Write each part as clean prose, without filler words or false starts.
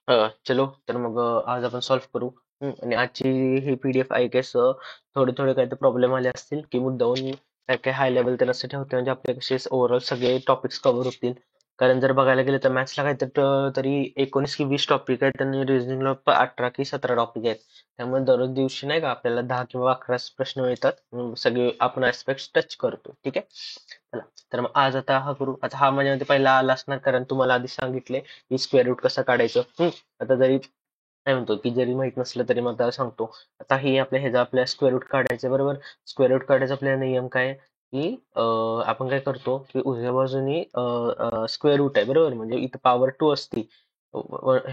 चलो तर मग आज आपण सॉल्व्ह करू. आणि आजची ही पीडीएफ आय गेस थोडे थोडे काही प्रॉब्लेम आले असतील की मुद्दाहून काय काय हाय लेवल तर असं ठेवते म्हणजे आपले कसे ओव्हरऑल सगळे टॉपिक्स कव्हर होतील. कारण जर बघायला गेलं तर मॅथ्सला काय तर तरी 19 की 20 टॉपिक आहेत आणि रिझनिंगला 18 की 17 टॉपिक आहेत. त्यामुळे दररोज दिवशी नाही का आपल्याला 10 किंवा 11 प्रश्न मिळतात. सगळे आपण ऍस्पेक्ट टच करतो. ठीक आहे. चला तर मग आज आता हा करू. आता हा माझ्यामध्ये पहिला आला असणार कारण तुम्हाला आधी सांगितले की स्क्वेअर रूट कसं काढायचं. आता जरी काय म्हणतो की जरी माहित नसलं तरी मग त्याला सांगतो. आता ही आपल्या ह्याचा आपल्या स्क्वेअर रूट काढायचं बरोबर. स्क्वेअर रूट काढायचा आपला नियम काय की आपण काय करतो की उजव्या बाजूनी स्क्वेअर रूट आहे बरोबर म्हणजे इथं पॉवर 2 असती.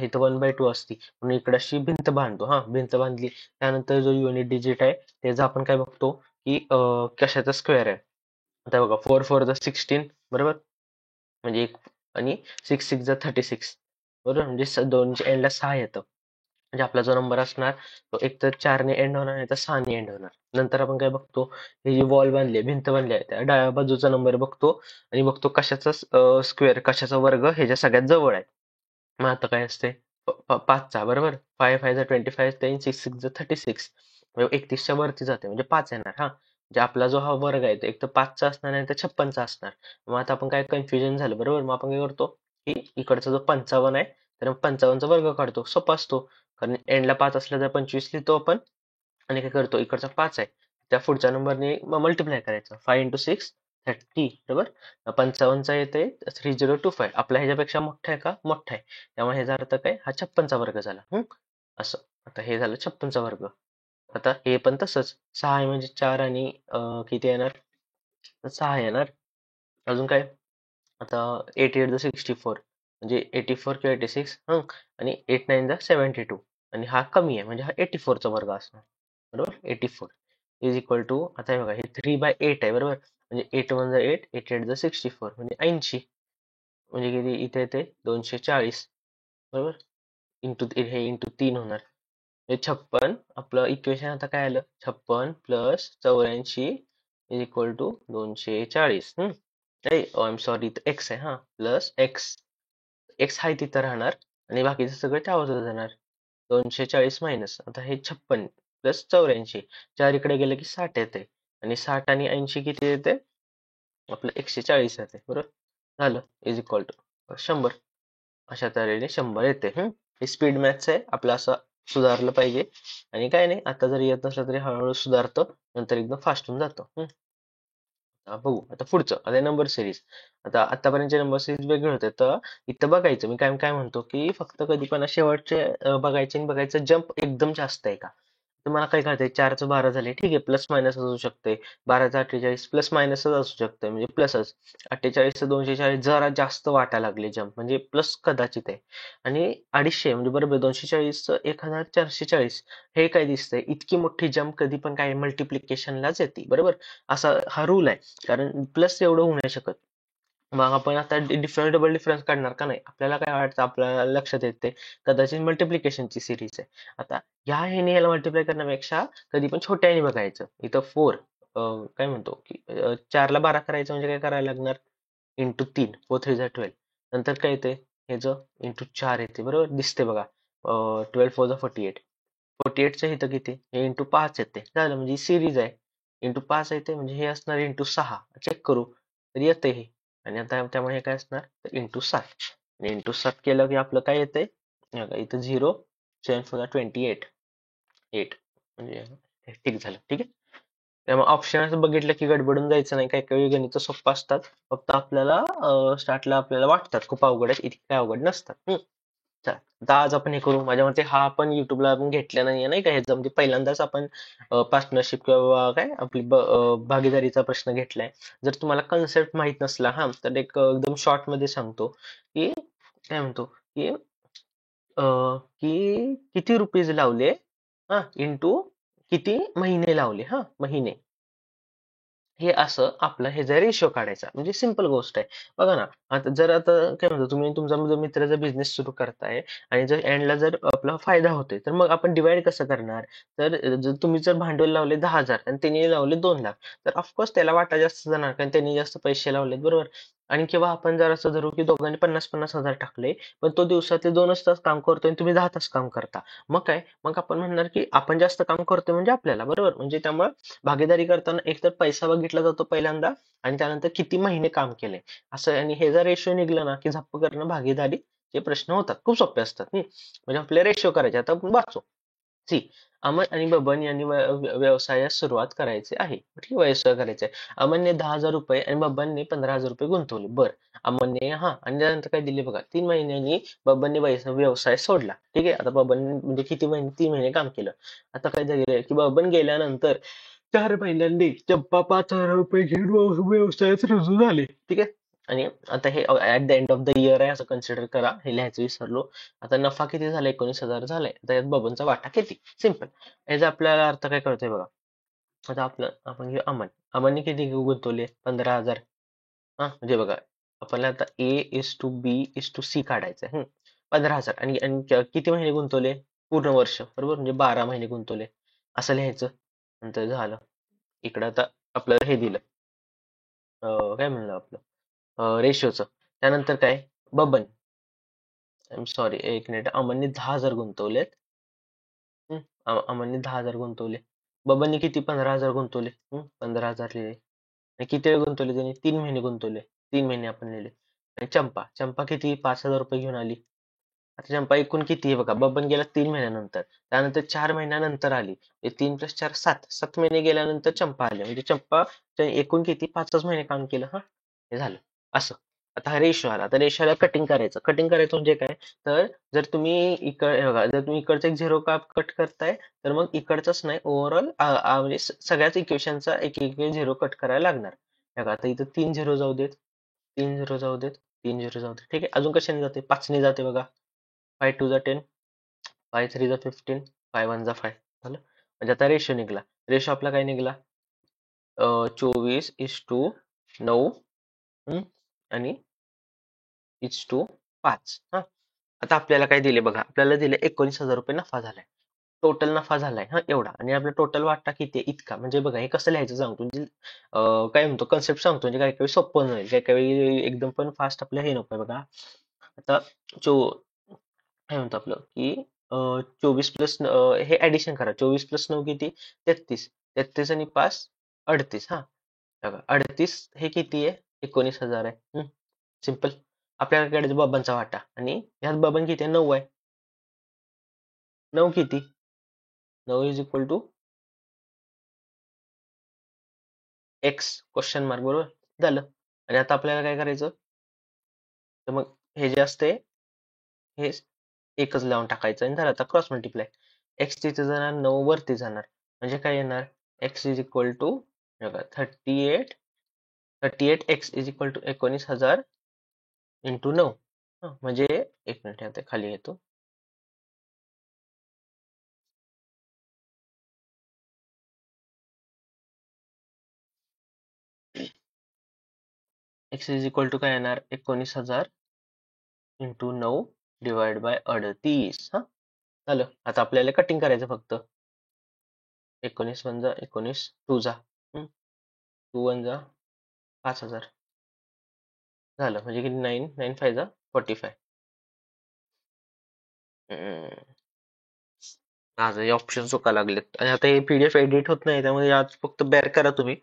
इथं 1/2 असती म्हणून इकडे अशी भिंत बांधतो. हा भिंत बांधली त्यानंतर जो युनिट डिजिट आहे त्याचा आपण काय बघतो की कशाचा स्क्वेअर आहे. आता बघा 4 4 जा 16 बरोबर म्हणजे एक आणि 6 6 जा 36 बरोबर म्हणजे दोनच्या एंडला 6 येतं. म्हणजे आपला जो नंबर असणार तो एक तर 4 ने एंड होणार नाही तर 6 ने एंड होणार. नंतर आपण काय बघतो ही जी वॉल बांधली आहे, भिंत बांधली आहे त्या डाव्या बाजूचा नंबर बघतो आणि बघतो कशाचा स्क्वेअर कशाचा वर्ग ह्याच्या सगळ्यात जवळ आहे. मग आता काय असते पाचचा बरोबर 5 5 जा 25 10 6 6 जा 36 म्हणजे 31च्या वरती जाते म्हणजे 5 येणार. हा म्हणजे आपला जो हा वर्ग आहे तो एक तर 5चा असणार नाही तर 56चा असणार. मग आता आपण काय कन्फ्युजन झालं बरोबर मग आपण काय करतो की इकडचा जो 55 आहे तर मग 55चा वर्ग काढतो सोपा असतो. कारण एंडला 5 असलं तर 25 लिहितो आपण आणि काय करतो इकडचा 5 आहे त्या पुढच्या नंबरने मल्टिप्लाय करायचं 5 इंटू 6 30 बरोबर. 55चा येते 3025 आपला ह्याच्यापेक्षा मोठा आहे का मोठा आहे त्यामुळे ह्याचा अर्थ काय हा 56चा वर्ग झाला. असं आता हे झालं 56चा वर्ग. आता हे पण तसंच 6 आहे म्हणजे 4 आणि किती येणार 6 येणार. अजून काय आता 8 8 64 म्हणजे 84 किंवा 86 आणि 8 9 72 आणि हा कमी आहे म्हणजे हा 84 चा वर्ग असणार बरोबर. 84 इज इक्वल टू आता हे बघा हे 3/8 आहे बरोबर म्हणजे 8 1 8 8 8 64 म्हणजे 80 म्हणजे किती इथे येते 240 बरोबर. इंटू हे इंटू 3 होणार म्हणजे 56 आपलं इक्वेशन आता काय आलं 56 plus 84 is equal to 240. I am sorry इथं एक्स आहे हा प्लस एक्स एक्स आहे तिथं राहणार आणि बाकीचं सगळं त्या बाजूला जाणार. 240 मायनस आता हे 56 प्लस 84 चार इकडे गेले की 60 येते आणि 60 आणि 80 किती येते आपलं 140 येते बरोबर. झालं इज इक्वल टू 100. अशा तऱ्हेने 100 येते. हे स्पीड मॅथ्स आहे आपलं असं सुधारलं पाहिजे आणि काय नाही आता जरी येत नसलं तरी हळूहळू सुधारतं नंतर एकदम फास्ट होऊन जातं. बघू आता पुढचं आता नंबर सिरीज. आता आतापर्यंतचे नंबर सिरीज वेगळे होते तर इथं बघायचं मी काय काय म्हणतो की फक्त कधी पण शेवटचे बघायचे आणि बघायचं जंप एकदम जास्त आहे का. तुम्हाला काय कळतंय 4चं 12 झाले ठीक आहे प्लस मायनस असू शकते. 12चं 48 प्लस मायनसच असू शकते म्हणजे प्लसच. 48चं 240 जरा जास्त वाटायला लागले जंप म्हणजे प्लस कदाचित आहे. आणि 250 म्हणजे बरोबर 240चं 1440 हे काय दिसतंय इतकी मोठी जंप कधी पण काय मल्टिप्लिकेशनलाच येते बरोबर. असा हा रूल आहे कारण प्लस एवढं होऊ नाही शकत. मग आपण आता डिफरन्स डबल डिफरन्स काढणार का नाही आपल्याला काय वाटतं आपल्याला लक्षात येते कदाचित मल्टिप्लिकेशनची सिरीज आहे. आता ह्या ह्याने याला मल्टिप्लाय करण्यापेक्षा कधी पण छोट्या ह्याने बघायचं इथं 4 काय म्हणतो की 4ला 12 करायचं म्हणजे काय करायला लागणार इंटू 3 4 3 जा 12 नंतर काय येते ह्याचं इंटू 4 येते बरोबर दिसते बघा 12 4 जा 48 48चं इथं किती हे इंटू 5 येते झालं म्हणजे सिरीज आहे. इंटू 5 येते म्हणजे हे असणार इंटू 6 चेक करू तर येते हे आणि आता त्यामुळे हे काय असणार तर इंटू 7 आणि इंटू 7 केलं की आपलं काय येते इथं 0 7 4 28 8 म्हणजे हे ठीक झालं ठीक आहे. त्यामुळे ऑप्शन असं बघितलं की गडबडून जायचं नाही काही काही गणित सोपं असतात फक्त आपल्याला स्टार्टला आपल्याला वाटतात खूप अवघड आहेत इतके काय अवघड नसतात. चला आता आज आपण हे करू माझ्या मते हा आपण युट्यूबला आपण घेतला नाहीये नाही का ह्याचा म्हणजे पहिल्यांदाच आपण पार्टनरशिप किंवा काय आपली भागीदारीचा प्रश्न घेतलाय. जर तुम्हाला कन्सेप्ट माहित नसला तर एक एकदम शॉर्ट मध्ये सांगतो की काय म्हणतो की किती रुपीज लावले इंटू किती महिने लावले महिने हे असं आपलं हे जर रेशो काढायचा म्हणजे सिंपल गोष्ट आहे. बघा ना आता काय म्हणतो तुम्ही तुमचा जर मित्राचा बिझनेस सुरू करताय आणि जर एंडला जर आपला फायदा होतोय तर मग आपण डिवाइड कसं करणार. तर जर तुम्ही जर भांडवल लावले 10,000 आणि त्यांनी लावले 2 लाख तर ऑफकोर्स त्याला वाटा जास्त जाणार कारण त्यांनी जास्त पैसे लावलेत बरोबर. आणि किंवा आपण जर असं धरू की दोघांनी 50,000 टाकले, पण तो दिवसातले 2च तास काम करतोय आणि तुम्ही 10 तास काम करता. मग काय? मग आपण म्हणणार की आपण जास्त काम करतोय म्हणजे आपल्याला, बरोबर? म्हणजे त्यामुळे भागीदारी करताना एकतर पैसा बघितला जातो पहिल्यांदा आणि त्यानंतर किती महिने काम केले असं. आणि हे जर रेशो निघलं ना की झप्प करणं भागीदारीचे प्रश्न होतात, खूप सोपे असतात. म्हणजे आपले रेशो करायचे. आता आपण वाचू. सी, अमन आणि बबन यांनी व्यवसायास सुरुवात करायची आहे. ठीक आहे, व्यवसाय करायचा आहे. अमनने 10,000 रुपये आणि बबनने 15,000 रुपये गुंतवले. बर. अमनने आणि त्यानंतर काय दिले बघा, 3 महिन्यांनी बबनने व्यवसाय सोडला. ठीक आहे. आता बबन म्हणजे किती महिने, 3 महिने काम केलं. आता काय झालेलं की बबन गेल्यानंतर 4 महिन्यांनी चंपा 5,000 रुपये घेऊन व्यवसायात रुजू झाले. ठीक आहे. आणि आता हे at the end of the year आहे असं कन्सिडर करा. हे लिहायचं विसरलो. आता नफा किती झाला? 19,000 झालाय. आता यात बबनचा वाटा किती? सिम्पल. याचा आपल्याला अर्थ काय कळतोय बघा. आता आपण घेऊ अमन. अमनने किती गुंतवले? 15,000. म्हणजे बघा, आपल्याला आता A is to B is to C काढायचं आहे. 15,000 आणि आणि किती महिने गुंतवले? पूर्ण वर्ष, बरोबर? म्हणजे 12 महिने गुंतवले असं लिहायचं. नंतर झालं. इकडं आता आपल्याला हे दिलं, काय म्हणलं आपलं, रेशोचं. त्यानंतर काय? बबन, आय एम सॉरी, एक मिनिट. अमनने 10,000 गुंतवलेत. हम्म. अमनने 10,000 गुंतवले. बबनने किती? 15,000 गुंतवले. 15,000 लिहिले. आणि किती वेळ गुंतवले त्यांनी? 3 महिने गुंतवले. 3 महिने आपण लिहिले. आणि चंपा, चंपा किती? 5,000 रुपये घेऊन आली. आता चंपा एकूण किती आहे बघा. बबन गेला 3 महिन्यानंतर, त्यानंतर 4 महिन्यानंतर आली. 3 + 4 7. 7 महिने गेल्यानंतर चंपा आली. म्हणजे चंपा एकूण किती? 5च महिने काम केलं. हे झालं असं. आता हा रेशो आला. आता रेशोला कटिंग करायचं. कटिंग करायचं म्हणजे काय? तर जर तुम्ही हे बघा, जर तुम्ही इकडचं एक झिरो का कट करताय, तर मग इकडचंच नाही, ओव्हरऑल म्हणजे सगळ्याच इक्वेशनचा एक एक झिरो कट करायला लागणार. हे बघा, आता इथं 3 झिरो जाऊ देत, 3 झिरो जाऊ देत, 3 झिरो जाऊ देत. ठीक आहे. अजून कशाने जाते? 5ने जाते बघा. 5 2 10, 5 3 15, 5 1 5. झालं. म्हणजे आता रेशो निघला. रेशो आपला काय निघला? 24:9. आणि इज टू 5. आता आपल्याला काय दिले बघा. आपल्याला दिले 19,000 रुपये नफा झालाय. टोटल नफा झालाय एवढा. आणि आपला टोटल वाटा किती आहे? इतका. म्हणजे बघा, हे कसं लिहायचं सांगतो. म्हणजे काय म्हणतो, कन्सेप्ट सांगतो. म्हणजे काही काही सोपं नाही, काही काही एकदम पण फास्ट आपलं हे नको बघा. आता चो काय म्हणतो आपलं की 24 + हे ऍडिशन करा. 24 + 9 किती? 33. 33 आणि 5 38. बघा, 38 हे किती आहे? 19,000 आहे. सिम्पल. आपल्याला काढायचं बबनचा वाटा. आणि ह्यात बबन किती आहे? 9 आहे. 9 किती? 9 is equal to x question mark, बरोबर? झालं. आणि आता आपल्याला काय करायचं? तर मग हे जे असते, हे एकच लावून टाकायचं आणि झालं. आता क्रॉस मल्टिप्लाय. एक्स तिथे जाणार, 9 वरती जाणार. म्हणजे काय येणार? X is equal to 38. 38 x is equal to 19,000 into 9. म्हणजे एक मिनिट, आता खाली येतो. एक्स इज इक्वल टू काय येणार? 19,000 इंटू 9 डिवाइड बाय 38. झालं. आता आपल्याला कटिंग करायचं फक्त. 19 1 जा 19, 2 जा 2 1 जा 5,000. झालं. म्हणजे किती? 9 9 5 जा 45. आज हे ऑप्शन चुका लागलेत. आणि आता हे पीडीएफ एडिट होत नाही, त्यामुळे आज फक्त बेअर करा तुम्ही.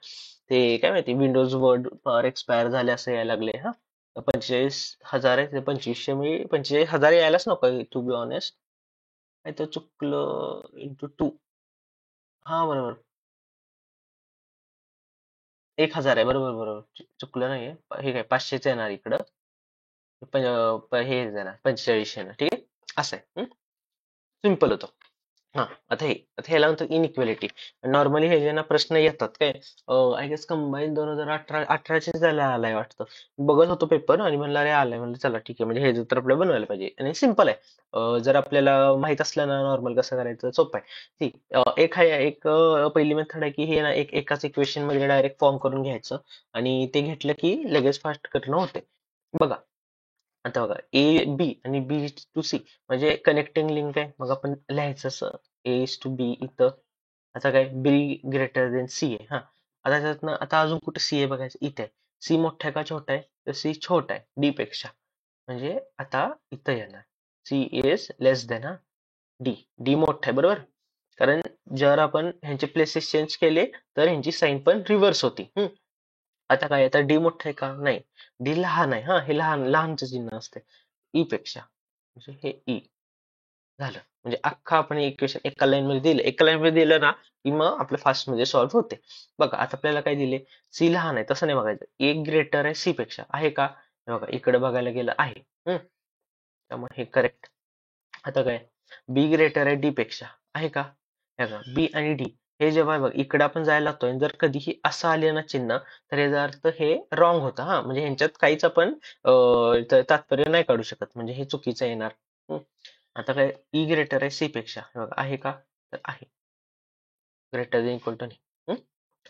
ते काय माहिती, विंडोज वर्ड पॉवर एक्सपायर झाले असं यायला लागले. 45,000 आहे ते 2500, मी 45,000 यायलाच नको, टू बी ऑनेस्ट. काय तर चुकलं. इंटू 2. बरोबर. 1,000 आहे, बरोबर बरोबर. चुकलं नाहीये. हे काय 500च येणार इकडं. हे येणार 45 येणार. ठीक आहे. असं आहे. सिम्पल होतं. आता ह्याला म्हणतात इनइक्वेलिटी. नॉर्मली हे जे ना प्रश्न येतात काय, आय गेस कंबाईन 2018 झाला आलाय वाटतं. बघत होतो पेपर आणि म्हणलं अरे आलाय, म्हणलं चला ठीक आहे. म्हणजे हे जर तर आपल्याला बनवायला पाहिजे. आणि सिम्पल आहे. जर आपल्याला माहित असलं ना नॉर्मल कसं करायचं, सोपं आहे. ठीक. एक पहिली मेथड आहे की हे ना एकाच इक्वेशन मध्ये डायरेक्ट फॉर्म करून घ्यायचं आणि ते घेतलं की लगेच फास्ट करणं होते. बघा, आता बघा, ए बी आणि बी टू सी म्हणजे कनेक्टिंग लिंक आहे. मग आपण लिहायचं असं, ए इज टू बी इथं. आता काय, बी ग्रेटर देन सी आहे. आता त्याच्यातनं आता अजून कुठे सी आहे बघायचं, इथे आहे. सी मोठा आहे का छोटा आहे? तर सी छोटा आहे डी पेक्षा. म्हणजे आता इथं येणार C is less than D. D मोठा आहे बरोबर. कारण जर आपण ह्यांचे प्लेसेस चेंज केले तर ह्यांची साईन पण रिव्हर्स होती. आता काय आता डी मोठा आहे का? नाही. डी लहान आहे. हे लहान लहानचं चिन्ह असते ई पेक्षा. म्हणजे हे ई झालं. म्हणजे अख्खा आपण इक्वेशन एका लाईन मध्ये दिलं. एका लाईन मध्ये दिलं ना की मग आपलं फास्ट मध्ये सॉल्व्ह होते. बघा आता आपल्याला काय दिले? सी लहान आहे तसं नाही बघायचं. एक ग्रेटर आहे सी पेक्षा आहे का? हे बघा इकडे बघायला गेलं आहे. त्यामुळे हे करेक्ट. आता काय? बी ग्रेटर आहे डी पेक्षा आहे का? हे बघा बी आणि डी हे जेव्हा बघ इकडे आपण जायला लागतोय जर कधीही असं आले ना चिन्ह तर याचा अर्थ हे रॉंग होतं. म्हणजे ह्यांच्यात काहीच आपण तात्पर्य नाही काढू शकत. म्हणजे हे चुकीचं येणार. आता काय ई ग्रेटर आहे सी पेक्षा हे बघा आहे का? तर आहे. ग्रेटर देन इक्वल टू नाही.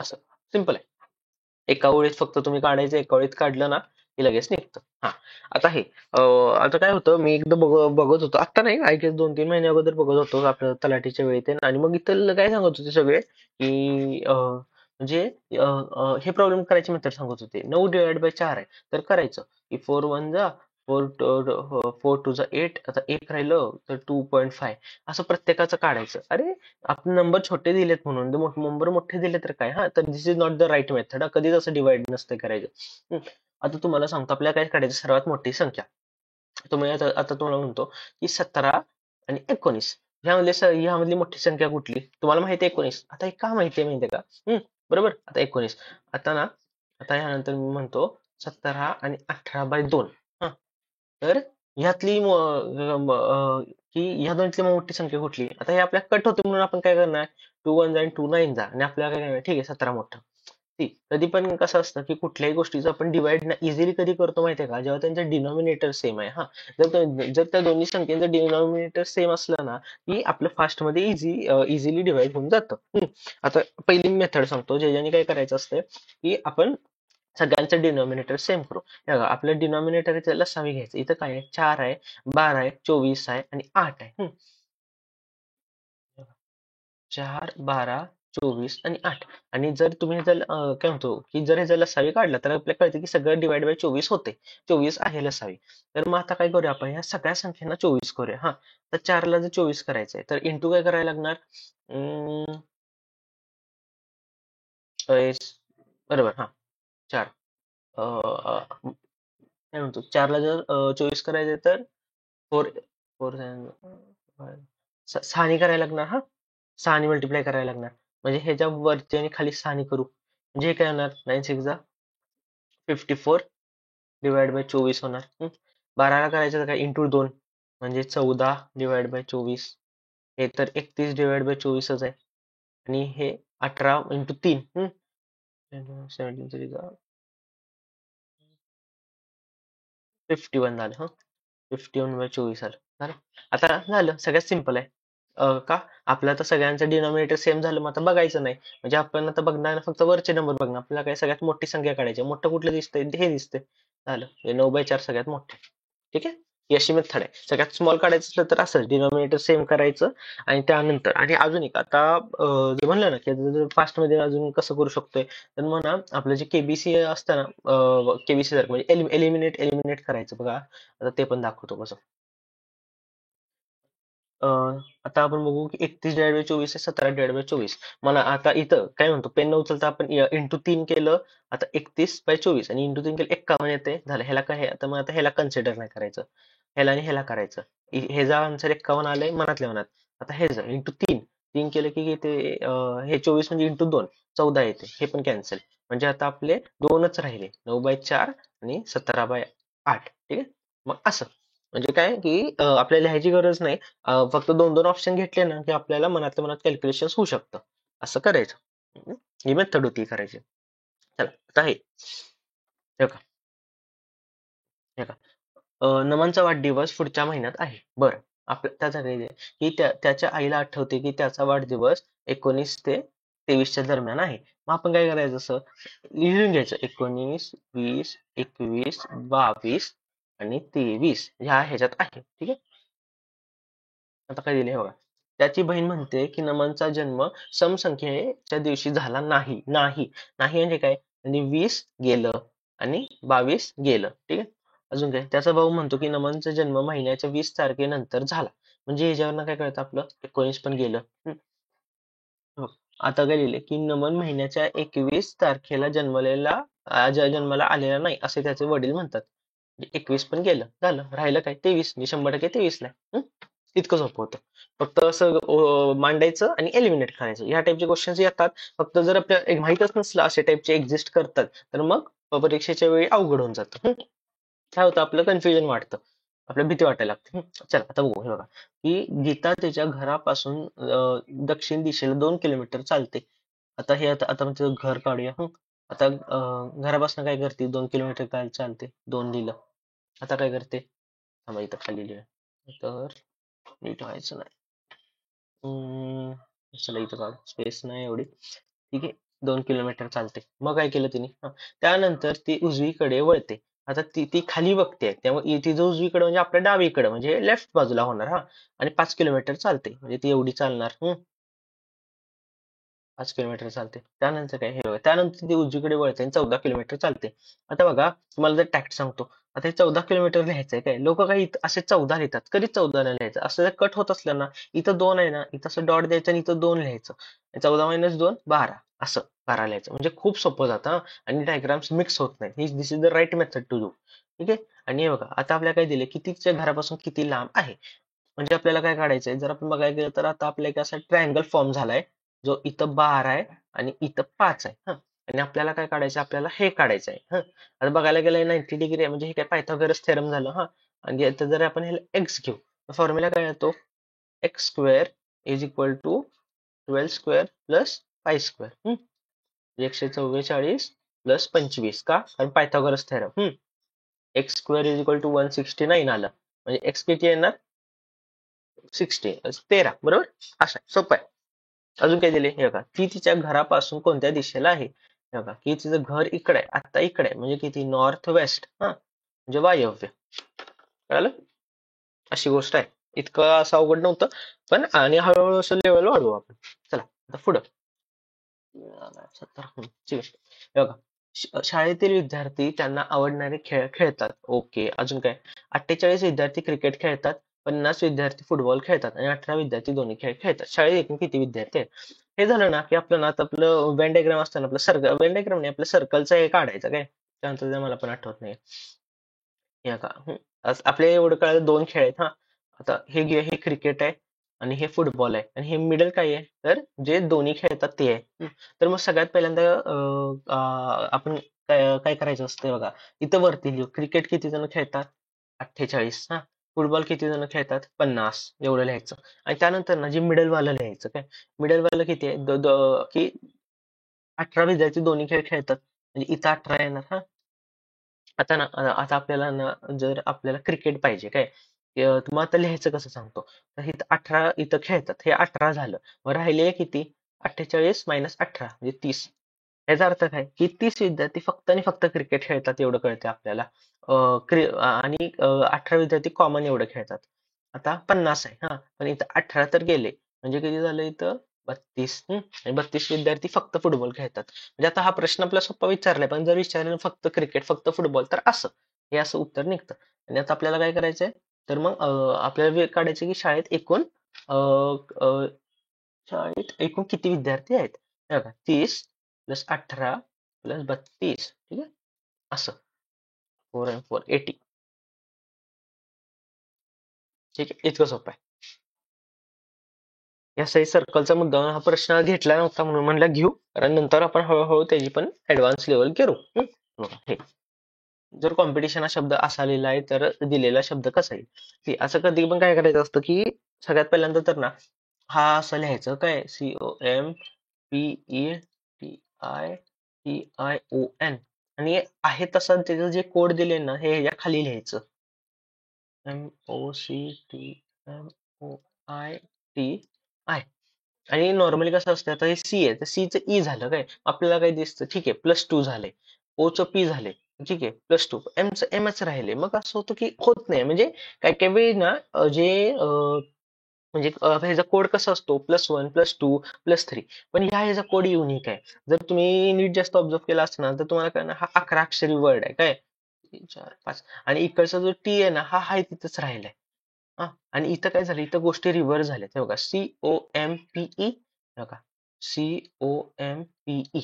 असं सिंपल आहे. एका ओळीत फक्त तुम्ही काढायचं. एका ओळीत काढलं ना की लगेच निघतं. आता हे आता काय होतं मी एकदा बघत होतो. आता नाही आय गेस 2-3 महिने अगोदर बघत होतो आपल्या तलाठीच्या वेळी ते आणि मग इथं काय सांगत होते सगळे की म्हणजे हे प्रॉब्लेम करायचे मेथड सांगत होते. 9 डिवाइड बाय 4 आहे तर करायचं की 4 1 जा 4 2 जा 8. आता एक राहिलं तर 2.5 असं प्रत्येकाचं काढायचं. अरे आपण नंबर छोटे दिलेत म्हणून नंबर मोठे दिले तर काय. तर this is not the right method. कधीच असं डिवाइड नसतं करायचं. आता तुम्हाला सांगतो आपल्याला काय काढायचं सर्वात मोठी संख्या. तुम्ही आता तुम्हाला म्हणतो की 17 आणि 19 ह्यामधली मोठी संख्या कुठली? तुम्हाला माहिती आहे 19. आता हे का माहिती आहे माहिती आहे का? बरोबर. आता 19. आता ना आता ह्यानंतर मी म्हणतो 17 आणि 18/2. हा तर ह्यातली की ह्या दोनतली मोठी संख्या कुठली? आता हे आपल्या कट होते म्हणून आपण काय करणार? 2 1 जा आणि 2 9 जा आणि आपल्याला काय करणार? ठीक आहे 17 मोठं. कधी पण कसं असतं की कुठल्याही गोष्टीचं आपण डिवाइड ना इझिली कधी करतो माहितीये का? जेव्हा त्यांचं डिनॉमिनेटर सेम आहे. जर त्या दोन्ही संख्येचं डिनॉमिनेटर सेम असलं ना की आपलं फास्ट मध्ये इझिली डिवाइड होऊन जातं. आता पहिली मेथड सांगतो ज्याच्याने काय करायचं असतं की आपण सगळ्यांचं डिनॉमिनेटर सेम करू. हे बघा आपलं डिनॉमिनेटर त्याला लसावी घ्यायचं. इथं काय आहे? 4 आहे, 12 आहे, 24 आहे आणि 8 आहे. 4 12 24 आणि 8. आणि जर तुम्ही जर काय म्हणतो की जर ह्याचा लसावी काढला तर आपल्याला कळतं की सगळं डिवाइड बाय 24 होते. 24 आहे लसावी. तर मग आता काय करूया आपण ह्या सगळ्या संख्यांना 24 करूया. तर 4 ला जर 24 करायचंय तर इंटू काय करायला लागणार? अं, बरोबर 4. काय म्हणतो 4 ला जर 24 करायचंय तर 4 4 6 करायला लागणार. 6 मल्टिप्लाय करायला लागणार. म्हणजे ह्याच्या वरती आणि खाली 6 करू. म्हणजे हे काय होणार? 9 6 जा 54 डिवाइड बाय 24 होणार. 12ला करायचं तर काय इंटू 2 म्हणजे 14 डिवाइड बाय 24. हे तर 31 डिवाइड बाय 24च आहे. आणि हे 18 इंटू 3. 17 3 जा 51 झालं. 51/24 आलं. झालं. आता झालं सगळ्यात सिंपल आहे. का? आपलं आता सगळ्यांचं डिनॉमिनेटर सेम झालं मग आता बघायचं नाही. म्हणजे आपण आता बघणार फक्त वरचे नंबर बघणार. आपल्याला काय सगळ्यात मोठी संख्या काढायची. मोठं कुठलं दिसतंय? हे दिसतंय. झालं. हे 9/4 सगळ्यात मोठे. ठीक आहे? ही अशी मेथड आहे. सगळ्यात स्मॉल काढायचं असलं तर असं डिनॉमिनेटर सेम करायचं आणि त्यानंतर आणि अजून एक आता जे म्हणलं ना की फास्ट मध्ये अजून कसं करू शकतोय तर म्हणा आपलं जे केबीसी असतं ना केबीसी म्हणजे एलिमिनेट करायचं बघा. आता ते पण दाखवतो कसं. आता आपण बघू की 31/24 आहे 17/24. मला आता इथं काय म्हणतो पेन न उचलता आपण इंटू 3 केलं. आता 31/24 आणि इंटू 3 केलं 51 येते. झालं ह्याला काय आता मग आता ह्याला कन्सिडर नाही करायचं. ह्याला आणि ह्याला करायचं. ह्याचा आन्सर 51 आलंय मनातल्या मनात. आता हे जर इंटू 3 3 केलं की ते हे 24 म्हणजे इंटू 2 14 येते. हे पण कॅन्सल. म्हणजे आता आपले दोनच राहिले 9/4 आणि 17/8. ठीक आहे. मग असं म्हणजे काय की आपल्याला लिहायची गरज नाही. फक्त 2-2 ऑप्शन घेतले ना की आपल्याला मनातल्या मनात कॅल्क्युलेशन होऊ शकतं. असं करायचं. ही मेथड होती करायची. चला आता हे बघा हे बघा. नमनचा वाढदिवस पुढच्या महिन्यात आहे. बरं. त्याचा काय आहे की त्याच्या आईला आठवते की त्याचा वाढदिवस 19 ते 23च्या दरम्यान आहे. मग आपण काय करायचं असं लिहून घ्यायचं 19 20 21 22 आणि 23 ह्याच्यात आहे. ठीक आहे. आता काय दिले बघा. त्याची बहीण म्हणते की नमनचा जन्म समसंख्येच्या दिवशी झाला नाही. नाही. नाही म्हणजे काय? म्हणजे 20 गेलं आणि 22 गेलं. ठीक आहे. अजून काय, त्याचा भाऊ म्हणतो की नमनचा जन्म महिन्याच्या 20 तारखेनंतर झाला. म्हणजे ह्याच्यावरनं काय कळतं आपलं, 19 पण गेलं. हो. आता काय लिहिले की नमन महिन्याच्या 21 तारखेला जन्माला आलेला नाही असे त्याचे वडील म्हणतात. 21 पण गेलं, झालं, राहिलं काय 23. मी 100% 23 ला आहे. इतकं सोपं होतं. फक्त असं मांडायचं आणि एलिमिनेट करायचं. ह्या टाईपचे क्वेश्चन्स येतात. फक्त जर आपल्याला माहितच नसलं असे टाईपचे एक्झिस्ट करतात, तर मग परीक्षेच्या वेळी अवघड होऊन जातं. काय होतं, आपलं कन्फ्युजन वाटतं, आपल्याला भीती वाटायला लागते. चला आता बघू. हे बघा की गीता तिच्या घरापासून दक्षिण दिशेला 2 किलोमीटर चालते. आता मग तिचं घर काढूया. आता घरापासून काय करते, 2 किलोमीटर काय चालते, 2 लिहिलं. आता काय करते, थांबा इथं खाली लिहिलं तर नीट व्हायचं नाही. चला इथं काढ, स्पेस नाही एवढी. ठीक आहे. 2 किलोमीटर चालते. मग काय केलं तिने, त्यानंतर ती उजवीकडे वळते. आता ती ती खाली बघते, त्यामुळे तिचं उजवीकडे म्हणजे आपल्या डावीकडे म्हणजे लेफ्ट बाजूला होणार. आणि 5 किलोमीटर चालते म्हणजे ती एवढी चालणार. 5 किलोमीटर चालते. त्यानंतर काय, हे बघा, त्यानंतर ती उजवीकडे वळते आणि 14 किलोमीटर चालते. आता बघा, तुम्हाला जर टॅक्ट सांगतो, आता हे 14 किलोमीटर लिहायचंय काय, लोक काही असे 14 लिहितात. कधी 14 नाही लिहायचं. असं जर कट होत असलं ना, इथं 2 आहे ना, इथं असं डॉट द्यायचं आणि इथं 2 लिहायचं. 14 - 2 12 असं 12 लिहायचं. म्हणजे खूप सोपं जातं आणि डायग्राम्स मिक्स होत नाही. This is the right method to do. ठीक आहे. आणि हे बघा, आता आपल्याला काय दिले, कितीच्या घरापासून किती लांब आहे. म्हणजे आपल्याला काय काढायचंय, जर आपण बघायला गेलं तर आता आपल्या एक असा ट्रायंगल फॉर्म झालाय, जो इथं 12 आहे आणि इथं 5 आहे. आणि आपल्याला काय काढायचं, आपल्याला हे काढायचं आहे. आता बघायला गेलं 90 डिग्री आहे, म्हणजे हे काय पायथागोरस थेरम झालं. आणि आता जर आपण ह्याला एक्स घेऊ, फॉर्म्युला काय येतो, x square is equal to 12 square plus 5 square. 144 plus 25. का, कारण Pythagoras theorem. X square is equal to 169 आलं, म्हणजे एक्स किती येणार, 13. बरोबर. असं आहे, सोपं आहे. अजून काय दिले, हे बघा, ती तिच्या घरापासून कोणत्या दिशेला आहे. हे बघा की तिचं घर इकडे आहे, आता इकडे आहे, म्हणजे किती, नॉर्थ वेस्ट. म्हणजे वायव्य. कळालं, अशी गोष्ट आहे. इतकं असं अवघड नव्हतं, पण आणि हळूहळू असं लेवल वाढवू आपण. चला आता पुढं. 70. ठीक आहे. हे बघा, शाळेतील विद्यार्थी त्यांना आवडणारे खेळ खेळतात. ओके. अजून काय, 48 विद्यार्थी क्रिकेट खेळतात, 50 विद्यार्थी फुटबॉल खेळतात आणि 18 विद्यार्थी दोन्ही खेळ खेळतात. शाळेत एकूण किती विद्यार्थी आहेत. हे झालं ना की आपलं ना, आता आपलं वेन डायग्राम असतं ना, आपलं सर्कल, वेन डायग्राम नाही, आपलं सर्कलचं हे काढायचं काय, त्यानंतर ते मला पण आठवत नाही. हे का, आपल्याला एवढं कळालं, 2 खेळ आहेत. आता हे क्रिकेट आहे आणि हे फुटबॉल आहे आणि हे मिडल काय आहे, तर जे दोन्ही खेळतात ते आहे. तर मग सगळ्यात पहिल्यांदा आपण काय काय करायचं असतं बघा, इथं वरती लिहू, क्रिकेट किती जण खेळतात, 48. फुटबॉल किती जण खेळतात, 50. एवढं लिहायचं. आणि त्यानंतर ना, जे मिडल वाला लिहायचं काय, मिडल वाला किती आहे, की 18 विद्यार्थी दोन्ही खेळ खेळतात, म्हणजे इथं 18 येणार. आता ना, आता आपल्याला ना, जर आपल्याला क्रिकेट पाहिजे काय, मग आता लिहायचं कसं सांगतो. तर इथं 18 इथं खेळतात, हे 18 झालं. मग राहिले किती, 48 - 18 म्हणजे 30. याचा अर्थ काय, की 30 विद्यार्थी फक्त आणि फक्त क्रिकेट खेळतात एवढं कळते आपल्याला. आणि 18 विद्यार्थी कॉमन एवढं खेळतात. आता 50 आहे. पण इथं 18 तर गेले, म्हणजे किती झालं इथं, 32. आणि 32 विद्यार्थी फक्त फुटबॉल खेळतात. म्हणजे आता हा प्रश्न आपला सोपा विचारलाय, पण जर विचारलं फक्त क्रिकेट फक्त फुटबॉल, तर असं हे असं उत्तर निघतं. आणि आता आपल्याला काय करायचंय, तर मग आपल्याला काढायचं की अ, अ, शाळेत एकूण किती विद्यार्थी आहेत. हे बघा, 30 प्लस 18 प्लस 32. ठीक आहे, असं 4 and 4 80. ठीक आहे, इतकं सोपं आहे. या सही सर्कलचा मुद्दा हा प्रश्न घेतला नव्हता, म्हणून म्हणलं घेऊ, कारण नंतर आपण हळूहळू त्याची पण ऍडव्हान्स लेवल करू. बघा, हे जर कॉम्पिटिशन हा शब्द असा लिहिला आहे, तर दिलेला शब्द कसा येईल. असं कधी पण काय करायचं असतं, की सगळ्यात पहिल्यांदा तर ना, हा असं लिहायचं काय, COMPETITION. आणि आहे तसं त्याचं जे कोड दिले ना, हे ह्याच्या खाली लिहायचं, MOCTMOITI. आणि नॉर्मली कसं असतं, आता हे सी आहे, तर सीचं ई झालं काय, आपल्याला काय दिसतं, ठीक आहे, +2 झाले. ओचं पी झाले, ठीक आहे, +2. एमचं एमच राहिले. मग असं होतं की होत नाही, म्हणजे काही काही वेळी ना, म्हणजे ह्याचा कोड कसा असतो +1 +2 +3. पण ह्याचा कोड युनिक आहे. जर तुम्ही नीट जास्त ऑब्झर्व केला असता ना तर तुम्हाला कळणार हा 11 अक्षरी वर्ड आहे काय 3 4 5 आणि इकडचा जो टी आहे ना हा हाय तिथंच राहिलाय. हा आणि इथं काय झालं इथं गोष्टी रिव्हर्स झाल्यात हे बघा COMPE बघा COMPE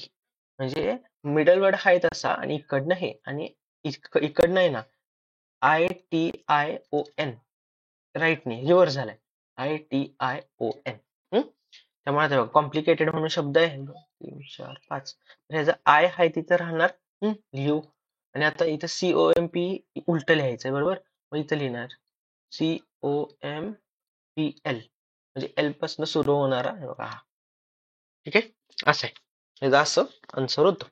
म्हणजे मिडल वर्ड हाय तसा आणि इकडनं हे आणि इकडनं आहे ना ITION राईट नाही रिव्हर्स झालाय ITION. त्यामुळे आता कॉम्प्लिकेटेड म्हणून शब्द आहे 3 4 5 ह्याचा आय हाय तिथं राहणार लिहू आणि आता इथं COMP उलट लिहायचंय बरोबर मग इथं लिहिणार COMPL म्हणजे एल पासून सुरू होणारा हे बघा हा. ठीक आहे असं आहे ह्याचं असं आन्सर होतं.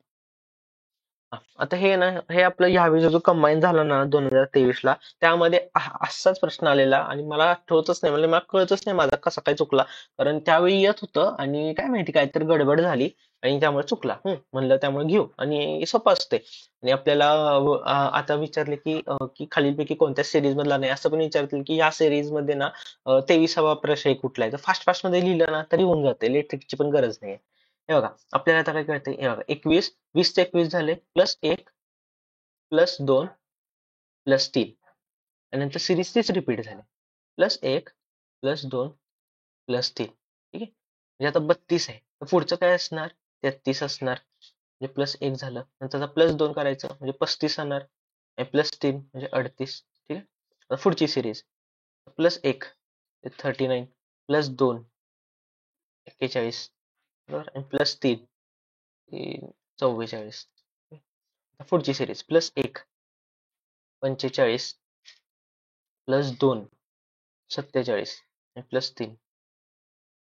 हा, आता हे ना हे आपलं यावेळी जो कंबाईन झाला ना 2023 ला त्यामध्ये असाच प्रश्न आलेला आणि मला आठवतच नाही म्हणजे मला कळतच नाही माझा कसा काय चुकला कारण त्यावेळी येत होतं आणि काय माहिती काहीतरी गडबड झाली आणि त्यामुळे चुकला म्हणलं त्यामुळे घेऊ आणि सोपं असते आणि आपल्याला आता विचारले की खालीलपैकी कोणत्या सिरीज मधला नाही असं पण विचारतील की या सिरीज मध्ये ना 23वा प्रश्न कुठला आहे तर फास्ट फास्ट मध्ये लिहिलं ना तरी होऊन जाते लेट ची पण गरज नाही हे बघा आपल्याला आता काय कळतंय हे बघा 20 ते 21 झाले +1 +2 +3 आणि नंतर सिरीज तीच रिपीट झाली +1 +2 +3 ठीक आहे म्हणजे आता 32 आहे तर पुढचं काय असणार 33 असणार म्हणजे +1 झालं नंतर +2 करायचं म्हणजे 35 येणार आणि +3 म्हणजे 38 ठीक आहे आता पुढची सिरीज +1 39 +2 41 बरोबर आणि +3 44 पुढची सिरीज +1 45 +2 47 आणि +3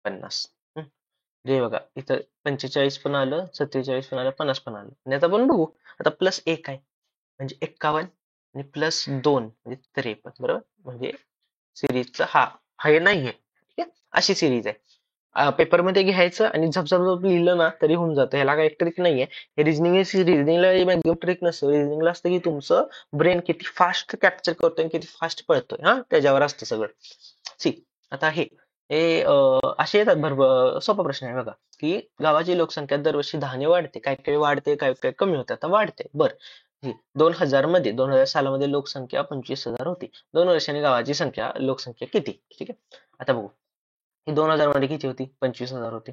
50 हे बघा इथं 45 पण आलं 47 पण आलं 50 पण आलं आणि आता आपण बघू आता +1 आहे म्हणजे 51 आणि +2 म्हणजे 53 बरोबर म्हणजे सिरीजचा हा हे नाहीये ठीक आहे अशी सिरीज आहे पेपरमध्ये घ्यायचं आणि झपझप लिहिलं ना तरी होऊन जातं ह्याला काही ट्रिक नाहीये हे रिझनिंगला मॅक्झिमम ट्रिक नसतं रिझनिंगला असतं की तुमचं ब्रेन किती फास्ट कॅप्चर करतोय किती फास्ट पळतोय हा त्याच्यावर असतं सगळं सी आता हे असे येतात भरपूर सोपा प्रश्न आहे बघा की गावाची लोकसंख्या दरवर्षी 10ने वाढते काही काही वाढते काही काही कमी होते आता वाढते बरं 2000 मध्ये 2000 सालामध्ये लोकसंख्या 25,000 होती 2 वर्षांनी गावाची लोकसंख्या किती ठीक आहे आता बघू ही 2000 मध्ये किती होती 25,000 होती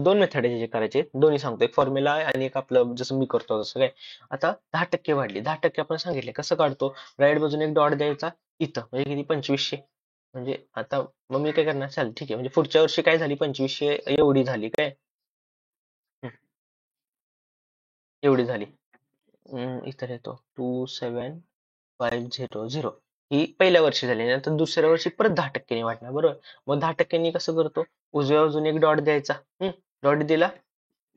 दोन मेथड आहे जे करायचे दोन्ही सांगतो एक फॉर्म्युला आहे आणि एक आपलं जसं मी करतो तसं काय आता 10% वाढली 10% आपण सांगितले कसं काढतो राईट बाजूने एक डॉट द्यायचा इथं म्हणजे किती 2500 म्हणजे आता मग मी काय करणार चालेल ठीक आहे म्हणजे पुढच्या वर्षी काय झाली 2500 एवढी झाली काय एवढी झाली इथं येतो 2750 ही पहिल्या वर्षी झाली नंतर दुसऱ्या वर्षी परत 10% वाढणार बरोबर मग 10% कसं करतो उजव्या बाजूने एक डॉट द्यायचा डॉट दिला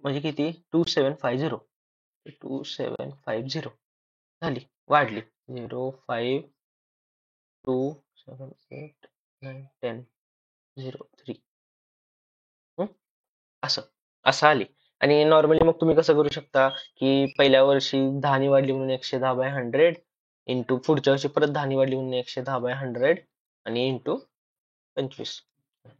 म्हणजे किती 2750 झाली वाढली 0527890 असं असं आली आणि नॉर्मली मग तुम्ही कसं करू शकता की पहिल्या वर्षी 10 वाढली म्हणून 110/100 इंटू पुढच्या वर्षी परत 10 वाढली म्हणून 110/100 आणि इंटू 25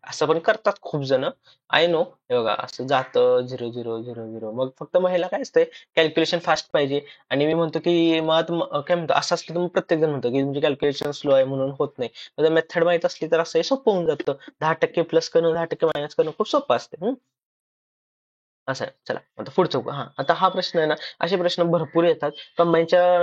असं पण करतात खूप जण आय नो हे बघा असं जातं 0000 मग फक्त मग ह्याला काय असतंय कॅल्क्युलेशन फास्ट पाहिजे आणि मी म्हणतो की मग काय म्हणतो असं असलं तर मग प्रत्येक जण म्हणतो की तुमची कॅल्क्युलेशन स्लो आहे म्हणून होत नाही मेथड माहित असली तर असं हे सोपं होऊन जातं 10% प्लस करणं 10% मायनस करणं खूप सोपं असते असं आहे चला आता पुढचं बघू. आता हा प्रश्न आहे ना असे प्रश्न भरपूर येतात कंबाईनच्या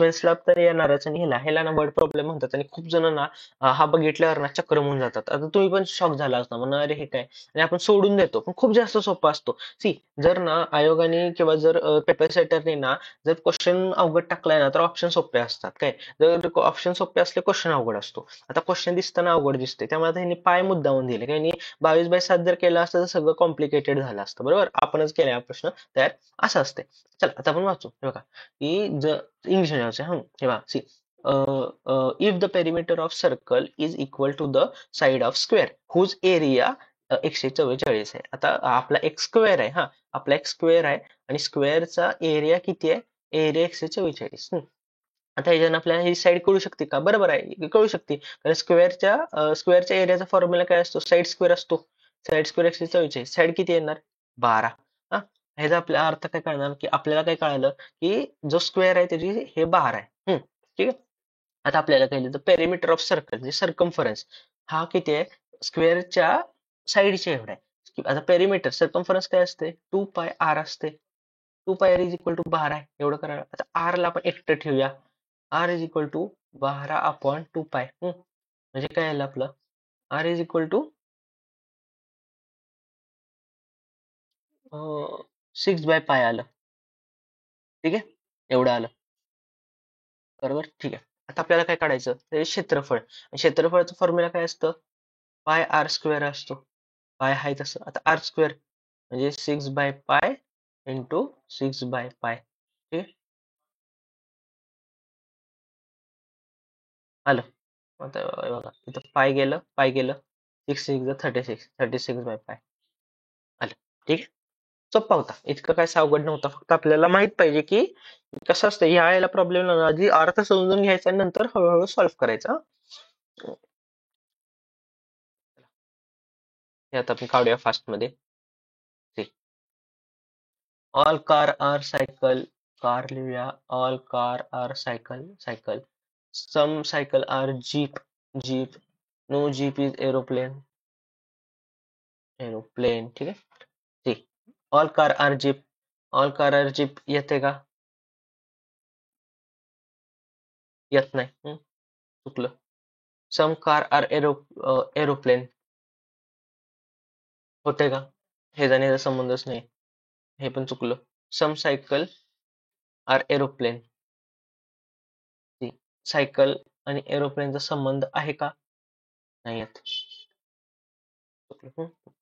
मेन्सला तर येणारच आणि ह्याला ना वर्ड प्रॉब्लेम म्हणतात आणि खूप जण ना हा बघितल्यावर ना चक्कर होऊन जातात आता तुम्ही पण शॉक झाला असता म्हणा अरे हे काय आणि आपण सोडून देतो पण खूप जास्त सोपा असतो सी जर ना आयोगाने किंवा जर पेपर सेटरने ना जर क्वेश्चन अवघड टाकलाय ना तर ऑप्शन सोपे असतात काय जर ऑप्शन सोपे असले क्वेश्चन अवघड असतो आता क्वेश्चन दिसताना अवघड दिसते त्यामुळे आता ह्यांनी पाय मुद्दामून दिले काही 22/7 जर केलं असतं तर सगळं कॉम्प्लिकेटेड झालं असतं बरोबर आपणच केलाय हा प्रश्न तयार असं असते चला आता आपण वाचू हे बघा की जर इंग्लिश मध्ये हे बघा see if the perimeter of circle is equal to the side of square whose area 144 आहे आता आपला एक स्क्वेअर आहे आपला एक स्क्वेअर आहे आणि स्क्वेअरचा एरिया किती आहे एरिया 144 आता ह्याच्यानं आपल्याला ही साईड कळू शकते का? बरोबर आहे, कळू शकते. कारण स्क्वेअरच्या एरियाचा फॉर्म्युला काय असतो? साईड स्क्वेअर असतो. Side square 144. साईड किती येणार? 12. हा, ह्याचा आपला अर्थ काय कळणार? की आपल्याला काय कळालं की जो स्क्वेअर आहे त्याची हे 12 आहे. ठीक आहे. आता आपल्याला कळलं तर पेरिमीटर ऑफ सर्कल म्हणजे सर्कम्फरन्स हा किती आहे? स्क्वेअरच्या साईडच्या एवढा आहे. आता पेरिमीटर सर्कम्फरन्स काय असते? 2πr असते. 2πr इज इक्वल टू 12 आहे. एवढं करा. आता r ला आपण एकटं ठेवूया. r is equal to 12/2π. म्हणजे काय आलं आपलं? r इज इक्वल टू 6/π आलं. ठीक आहे. एवढं आलं. बरोबर, ठीक आहे. आता आपल्याला काय काढायचं? ते क्षेत्रफळ. क्षेत्रफळाचं फॉर्म्युला काय असतं? पाय आर स्क्वेअर असतो. पाय आहे तसं. आता आर स्क्वेअर म्हणजे 6/π इंटू 6/π. ठीक आहे. आलं. आता हे बघा इथं पाय गेलं 6 6 36 आलं. ठीक आहे. सोपा होता. इतकं काय अवघड नव्हता. फक्त आपल्याला माहित पाहिजे की कसं असतं ह्या याला प्रॉब्लेम आधी अर्थ समजून घ्यायचा आणि नंतर हळूहळू सॉल्व्ह करायचा. हे आता आपण काढूया फास्ट मध्ये. All car are cycle. Car लिहूया. All car are cycle cycle. Some cycle are jeep jeep. No jeep is aeroplane aeroplane. ठीक आहे. ठीक. All car are jeep. All car are jeep येते का? येत नाही. चुकलं. सम कार आर एरोप्लेन होते का? हे जाण्याचा संबंधच नाही. हे पण चुकलं. सम सायकल आर एरोप्लेन. सायकल आणि एरोप्लेनचा संबंध आहे का? नाही येत.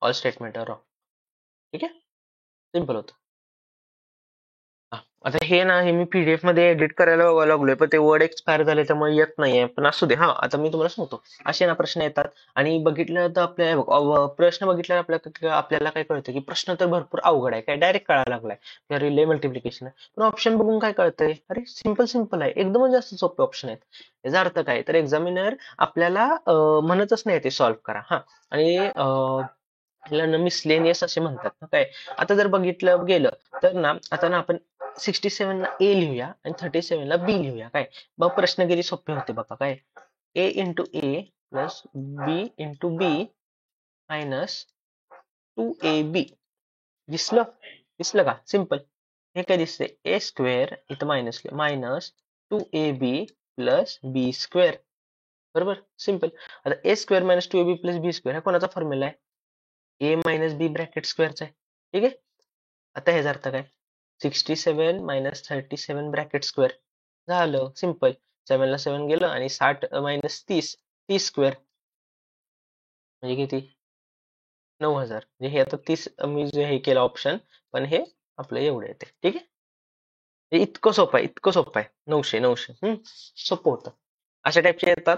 All statement wrong. ठीक आहे. सिंपल होतं. आता हे ना हे मी पीडीएफ मध्ये एडिट करायला बघायला लागलोय पण ते वर्ड एक्सपायर झाले त्यामुळे येत नाहीये पण असू दे. हा, आता मी तुम्हाला सांगतो. असे ना प्रश्न येतात आणि बघितलं तर आपल्या प्रश्न बघितल्यावर आपल्याला काय कळतं की प्रश्न तर भरपूर अवघड आहे. काय डायरेक्ट कळायला लागलाय की रिले मल्टिप्लिकेशन आहे. पण ऑप्शन बघून काय कळतंय? अरे सिंपल सिंपल आहे. एकदमच जास्त सोपे ऑप्शन आहेत. याचा अर्थ काय? तर एक्झामिनर आपल्याला म्हणतच नाही ते सॉल्व्ह करा. हा, आणि ह्याला मिसलेनियस असे म्हणतात ना काय. आता जर बघितलं गेलं तर ना आता ना आपण 67 ला ए लिहूया आणि 37 ला बी लिहूया काय. मग प्रश्न किती सोपे होते बघा काय. ए इंटू ए प्लस बी इंटू बी मायनस 2ab. दिसलं? दिसलं का? सिंपल. हे काय दिसतंय? ए स्क्वेअर इथं मायनस मायनस 2ab प्लस बी स्क्वेअर. बरोबर, सिंपल. आता ए स्क्वेअर मायनस 2ab प्लस बी स्क्वेअर हा कोणाचा फॉर्म्युला आहे? ए मायनस बी ब्रॅकेट स्क्वेअरचा आहे. ठीक आहे. आता ह्याचा अर्थ काय? 67 मायनस 37 ब्रॅकेट स्क्वेअर. झालं सिंपल. 7 ला 7 गेलं आणि 60 मायनस 30 30 स्क्वेअर म्हणजे किती? 9,000. म्हणजे हे आता 30 मी जे हे केलं ऑप्शन पण हे आपलं एवढं येते. ठीक आहे. हे इतकं सोपं आहे, इतकं सोपं आहे. 900 900. सोपं होतं. अशा टाईपचे येतात.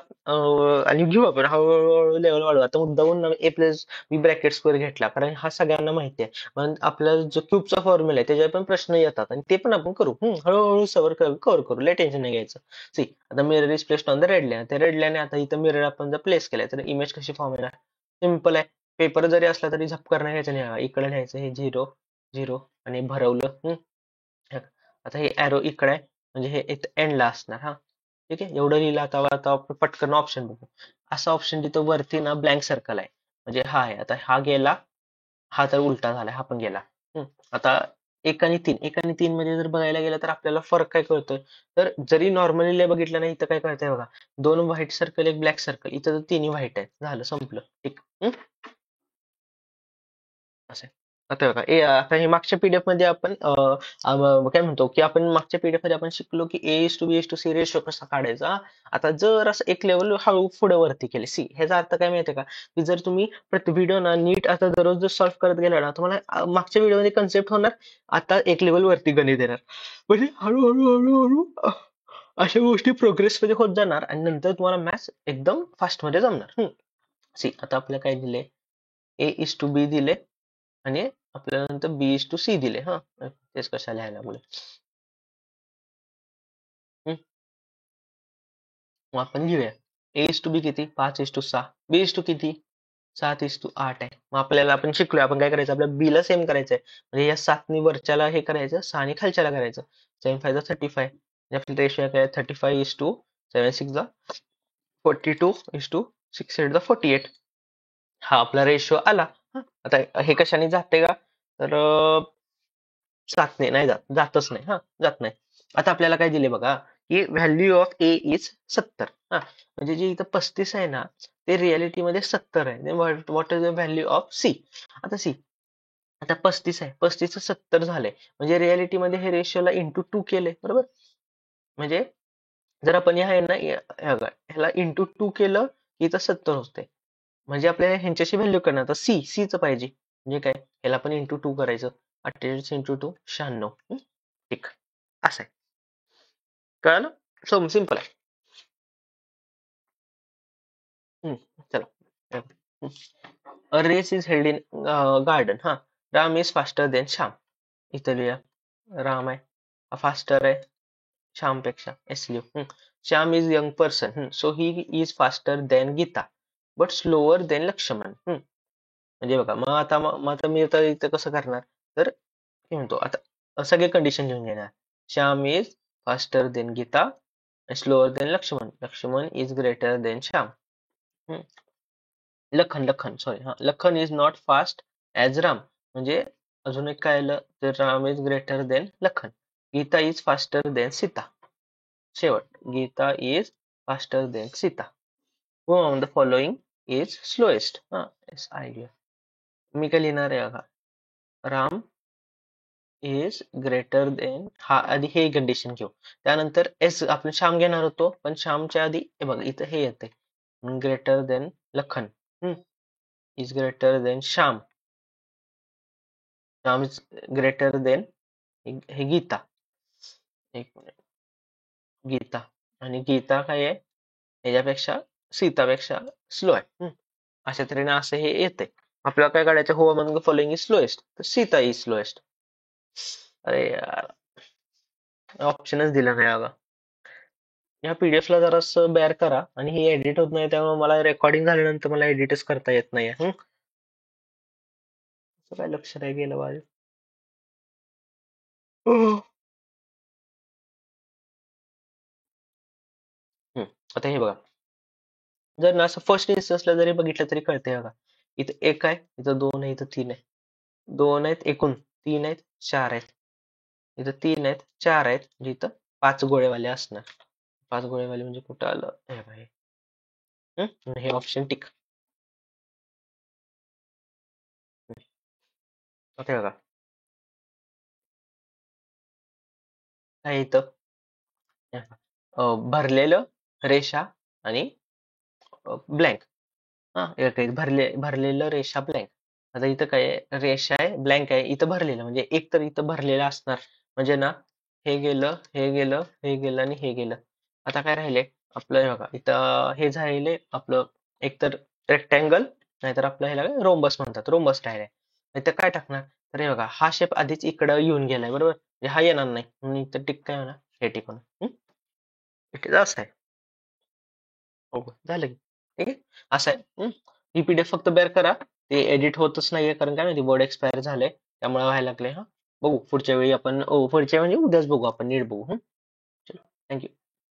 आणि घेऊ आपण हळूहळू लेवल वाढवू. आता मुद्दामून ए प्लस बी ब्रॅकेट स्क्वेअर घेतला कारण हा सगळ्यांना माहिती आहे. पण आपला जो क्यूबचा फॉर्म्युला आहे त्याच्यावर पण प्रश्न येतात आणि ते पण आपण करू. हळूहळू कव्हर करू. लय टेन्शन नाही घ्यायचं. सी आता mirror is placed on the red line. त्या रेड लाईन आता इथं मिरर आपण जर प्लेस केलाय तर इमेज कशी फॉर्म येणार? सिंपल आहे. पेपर जरी असला तरी झपकार नाही घ्यायचं नाही. इकडे लिहायचं हे 0 0 आणि भरवलं. आता हे ऍरो इकडे आहे म्हणजे हे एंडला असणार. हा, ठीक आहे. एवढं लिहिलं. आता आपण पटकन ऑप्शन बघू. असा ऑप्शन जिथं वरती ना ब्लँक सर्कल आहे म्हणजे हा आहे. आता हा गेला, हा तर उलटा झाला, हा पण गेला. आता 1 आणि 3 मध्ये जर बघायला गेलं तर आपल्याला फरक काय कळतोय? तर जरी नॉर्मली बघितलं नाही इथं काय कळतंय बघा. 2 व्हाईट सर्कल 1 ब्लॅक सर्कल. इथं तर तिन्ही व्हाईट आहेत. झालं संपलं. ठीक. असं आहे. आता बघा आता हे मागच्या पीडीएफ मध्ये आपण काय म्हणतो की आपण मागच्या पीडीएफ मध्ये आपण शिकलो की A is to B is to C ratio कसा काढायचा. आता जर असं एक लेवल हळू पुढे वरती केले सी ह्याचा अर्थ काय माहितीये का की जर तुम्ही प्रति व्हिडिओ ना नीट आता दररोज जर सॉल्व्ह करत गेला ना तुम्हाला मागच्या व्हिडिओ मध्ये कन्सेप्ट होणार. आता एक लेवल वरती गणित येणार म्हणजे हळूहळू हळूहळू अशा गोष्टी प्रोग्रेस मध्ये होत जाणार आणि नंतर तुम्हाला मॅथ्स एकदम फास्ट मध्ये जमणार. सी आता आपल्याला काय दिले? ए इज टू बी दिले आणि आपल्याला नंतर बी इज टू सी दिले. हा, तेच कशा लिहायला लागले. मग आपण लिहूया. A:B किती? 5:6. B: किती? 7:8 आहे. मग आपल्याला आपण शिकलोय आपण काय करायचं आपल्या B ला सेम करायचंय. म्हणजे या 7 वरच्याला हे करायचं 6 खालच्याला करायचं. 7 5 जा 35. म्हणजे आपली रेशो काय 35:7 6 जा 42:6 8 जा 48. हा आपला रेशो आला. आता हे कशाने जाते का? तर 7ने नाही जातच नाही. जात नाही. आता आपल्याला काय दिले बघा की व्हॅल्यू ऑफ ए इज 70. म्हणजे जे इथं 35 आहे ना ते रियालिटी मध्ये 70 आहे. What is the value of C? आता सी आता 35 आहे. 35 70 झालंय. म्हणजे रियालिटी मध्ये हे रेशोला इंटू 2 केले बरोबर. म्हणजे जर आपण ह्याला इंटू 2 केलं की इथं 70 होते. म्हणजे आपल्याला ह्यांच्याशी व्हॅल्यू करणार तर च पाहिजे. म्हणजे काय ह्याला पण इंटू 2 करायचं. 48 इंटू 2 96. ठीक असं आहे. कळलं? सो सिंपल आहे. चला. A race is held in garden. Ram is faster than Shyam. इथं लिहा. राम आहे फास्टर आहे श्यामपेक्षा. एस लिहू. Shyam is young person. So he is faster than Gita but slower than Lakshman. म्हणजे बघा मग आता मी आता इथं कसं करणार तर हे म्हणतो आता सगळे कंडिशन लिहून घेणार. Shyam is faster than Geeta slower than Lakshman. Lakshman is greater than Shyam. Hmm. Lakhan sorry Lakhan is not fast as Ram. म्हणजे अजून एक काय आलं तर Ram is greater than Lakhan. Geeta is faster than Sita. शेवट Geeta is faster than Sita. Who on the following is slowest. Yes idea. मी काय लिहिणार आहे बघा. राम इज ग्रेटर देन आधी हे कंडिशन घेऊ. त्यानंतर एस आपण श्याम घेणार होतो पण श्यामच्या आधी हे बघा इथं हे येते greater than Lakhan. Is greater than Shyam. Shyam is greater then हे गीता. एक मिनिट. गीता आणि गीता काय आहे ह्याच्यापेक्षा सीतापेक्षा स्लो आहे. अशा तऱ्हेने असं हे येते. आपल्याला काय काढायचं हो अमंग फॉलोइंग इज स्लोएस्ट तर सीता इज स्लोएस्ट. अरे यार ऑप्शनच दिला नाही बघा. या पीडीएफ ला जरासं बेअर करा आणि हे एडिट होत नाही त्यामुळे मला रेकॉर्डिंग झाल्यानंतर मला एडिटच करता येत नाही. काय लक्ष नाही गेलं माझं. आता हे बघा जर ना असं फर्स्ट इन्स्टन्सला जरी बघितलं तरी कळतंय बघा. इथं एक आहे इथं 2 आहे इथं 3 आहे. 2 आहेत एकूण 3 आहेत 4 आहेत. इथं 3 आहेत 4 आहेत म्हणजे इथं 5 गोळेवाले असणार. 5 गोळेवाले म्हणजे कुठं आलं हे बघा हे. हे ऑप्शन टिक. आता हे बघा काय आहे इथं भरलेलं रेषा आणि ब्लँक. भरलेलं रेषा ब्लँक. आता इथं काय आहे, रेषा आहे ब्लँक आहे इथं भरलेलं म्हणजे एक तर इथं भरलेलं असणार. म्हणजे ना हे गेलं हे गेलं हे गेलं आणि हे गेलं. आता काय राहिले आपलं हे बघा इथं हे झाले आपलं एक तर रेक्टँगल नाहीतर आपलं ह्याला रोम्बस म्हणतात. रोम्बस राहिले. इथं काय टाकणार तर हे बघा हा शेप आधीच इकडं येऊन गेलाय बरोबर. म्हणजे हा येणार नाही म्हणून इथं टिक काय होणार हे टिक होणार. इथे असं आहे. हो झालं की ठीक आहे असं आहे. ही पीडीएफ फक्त बेअर करा. ते एडिट होतच नाहीये कारण काय माहिती बोर्ड एक्सपायर झालंय त्यामुळे व्हायला लागले. बघू पुढच्या वेळी आपण पुढच्या म्हणजे उद्याच बघू आपण नीट बघू. थँक्यू.